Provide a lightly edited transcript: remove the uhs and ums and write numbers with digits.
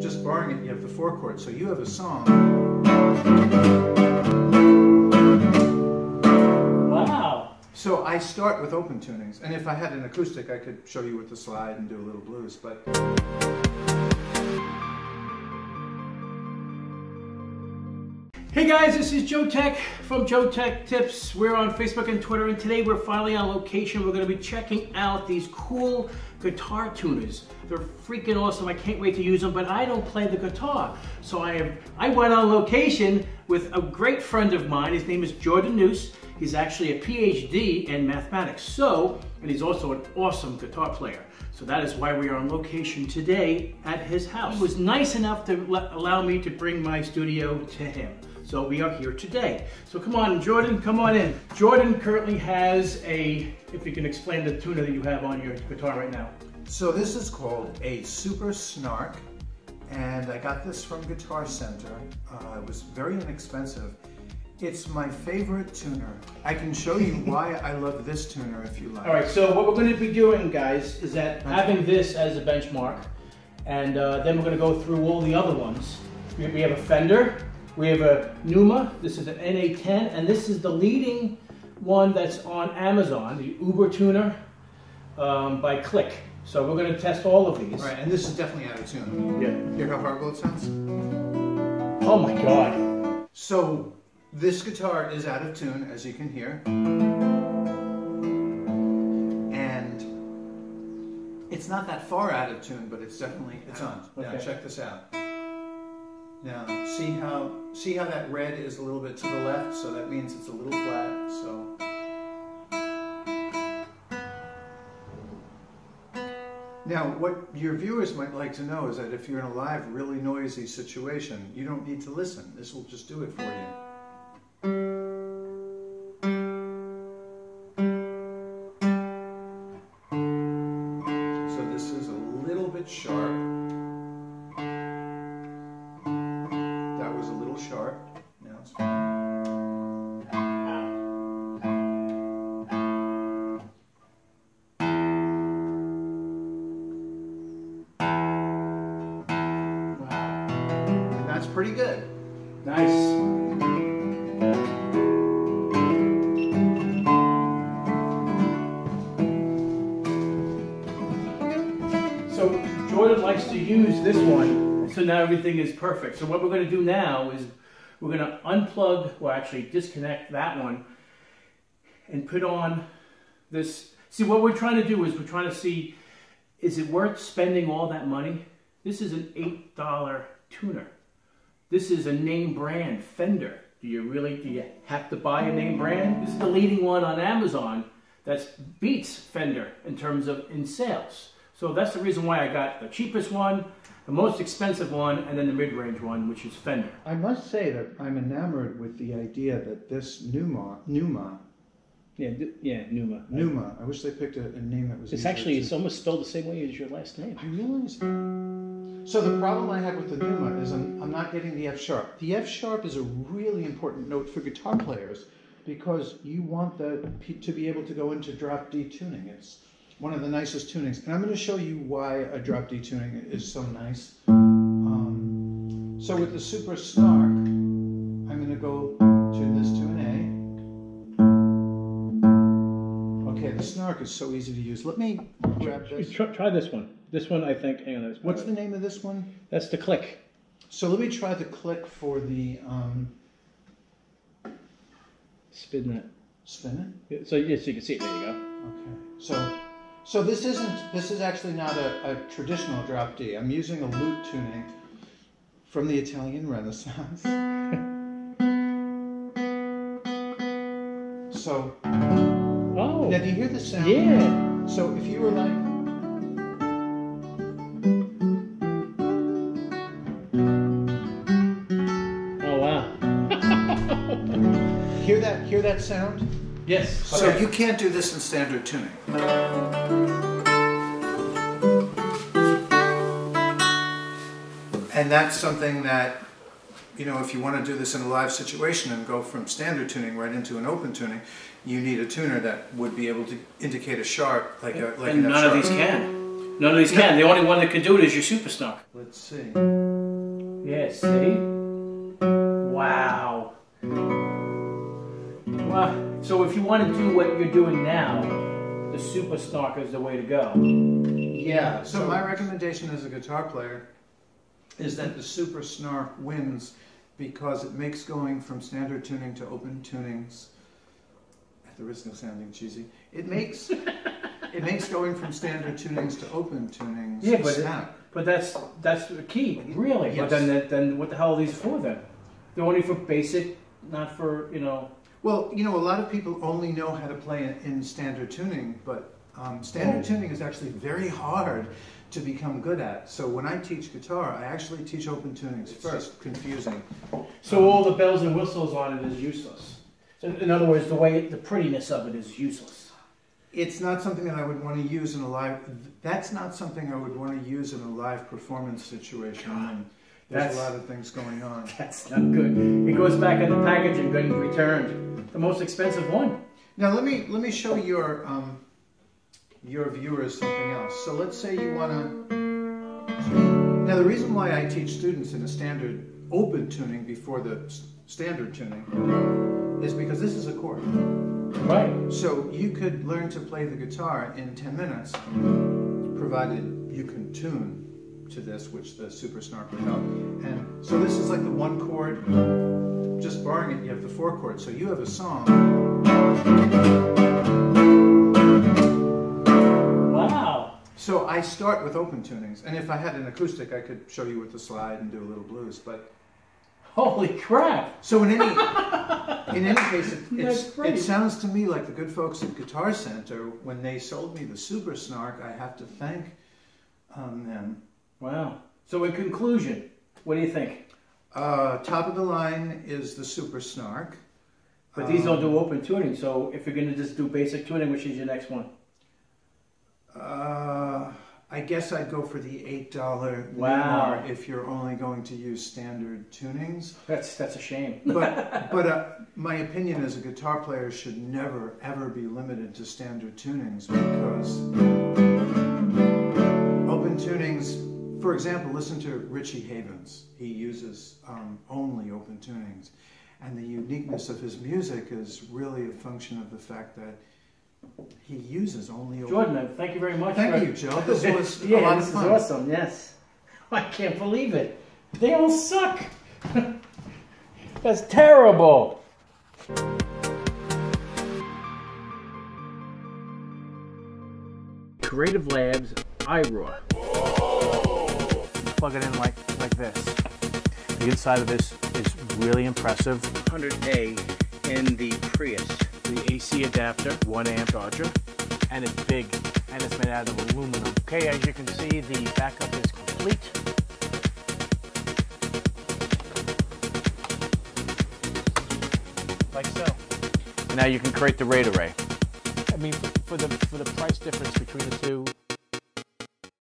just barring it, you have the 4 chords. So you have a song. Wow. So I start with open tunings, and if I had an acoustic, I could show you with the slide and do a little blues, but. Hey guys, this is Joe Tech from JoeteckTips. We're on Facebook and Twitter, and today we're finally on location. We're going to be checking out these cool guitar tuners. They're freaking awesome. I can't wait to use them, but I don't play the guitar. So I went on location with a great friend of mine. His name is Jordan. He's actually a PhD in mathematics. And he's also an awesome guitar player. So that is why we are on location today at his house. He was nice enough to allow me to bring my studio to him. So we are here today. So come on, Jordan, come on in. Jordan currently has if you can explain the tuner that you have on your guitar right now. So this is called a Super Snark, and I got this from Guitar Center. It was very inexpensive. It's my favorite tuner. I can show you why I love this tuner if you like. All right, so what we're going to be doing, guys, is that having this as a benchmark, and then we're going to go through all the other ones. We have a Fender. We have a Numa, this is an NA10, and this is the leading one that's on Amazon, the Uber tuner by Click. So we're going to test all of these. Right, and this is definitely out of tune. Yeah. Hear how horrible it sounds? Oh my God. So this guitar is out of tune, as you can hear. And it's not that far out of tune, but it's on. Okay. Now check this out. Now, see how that red is a little bit to the left, so that means it's a little flat, so. Now, what your viewers might like to know is that if you're in a live, really noisy situation, you don't need to listen. This will just do it for you. So this is a little bit sharp. Sharp. Now it's fine. Wow. And that's pretty good. Nice. So Jordan likes to use this one. So now everything is perfect. So what we're going to do now is we're going to unplug, or actually disconnect that one, and put on this. See, what we're trying to do is we're trying to see, is it worth spending all that money? This is an $8 tuner. This is a name brand, Fender. Do you have to buy a name brand? This is the leading one on Amazon that beats Fender in sales. So that's the reason why I got the cheapest one, the most expensive one, and then the mid-range one, which is Fender. I must say that I'm enamored with the idea that this Numa. I wish they picked a name that was. It's almost spelled the same way as your last name. I realize that. So the problem I have with the Numa is I'm not getting the F sharp. The F sharp is a really important note for guitar players because you want to be able to go into drop D tuning. It's one of the nicest tunings, and I'm going to show you why a drop D tuning is so nice. So with the Super Snark, I'm going to go to this tune A. Okay, the Snark is so easy to use. Let me grab this. Try this one. This one, I think. Hang on. What's the name of this one? That's the Click. So let me try the Click for the. Spin that. Spin it. So yes, you can see it. There you go. Okay. So this is actually not a traditional drop D. I'm using a lute tuning from the Italian Renaissance. So, now do you hear the sound? Yeah. So if you were like, oh wow. hear that sound? Yes. So you can't do this in standard tuning. And that's something that, you know, if you want to do this in a live situation and go from standard tuning right into an open tuning, you need a tuner that would be able to indicate a sharp, like and none of these can. None of these can. The only one that can do it is your Super Snark. Let's see. Yeah, see? Wow. Well, so if you want to do what you're doing now, the Super Snark is the way to go. Yeah, so my recommendation as a guitar player is that the Super Snark wins because it makes going from standard tuning to open tunings, at the risk of sounding cheesy, it makes going from standard tunings to open tunings snap. But that's the key, really. Yes. But then what the hell are these for then? They're only for basic, not for, you know... Well, you know, a lot of people only know how to play in standard tuning, but standard tuning is actually very hard to become good at. So when I teach guitar, I actually teach open tunings first. Confusing. So all the bells and whistles on it is useless. So in other words, the prettiness of it is useless. It's not something that I would want to use in a live. That's not something I would want to use in a live performance situation. And there's a lot of things going on. That's not good. It goes back in the package and getting returned. The most expensive one. Now let me show your viewers something else. So let's say you want to. Now the reason why I teach students in a standard open tuning before the standard tuning is because this is a chord. Right. So you could learn to play the guitar in 10 minutes, provided you can tune to this, which the Super Snark would help. And so this is like the one chord. Just barring it, you have the 4 chords. So you have a song. Wow. So I start with open tunings, and if I had an acoustic, I could show you with the slide and do a little blues. But holy crap! So in any case, it sounds to me like the good folks at Guitar Center, when they sold me the Super Snark, I have to thank them. Wow. So in conclusion, what do you think? Top of the line is the Super Snark. But these don't do open tuning, so if you're going to just do basic tuning, which is your next one? I guess I'd go for the $8 Wow. if you're only going to use standard tunings. That's a shame. But my opinion as a guitar player should never ever be limited to standard tunings, because open tunings, for example, listen to Richie Havens. He uses only open tunings, and the uniqueness of his music is really a function of the fact that he uses only open. Jordan, thank you very much. Thank you, Joe. This was yeah, a lot of this fun. is awesome. Yes, I can't believe it. They all suck. That's terrible. Creative Labs iRaw. Plug it in like this. The inside of this is really impressive. 100A in the Prius. The AC adapter, 1 amp charger, and it's big, and it's made out of aluminum. Okay, as you can see, the backup is complete. Like so. And now you can create the RAID array. I mean, for the price difference between the two,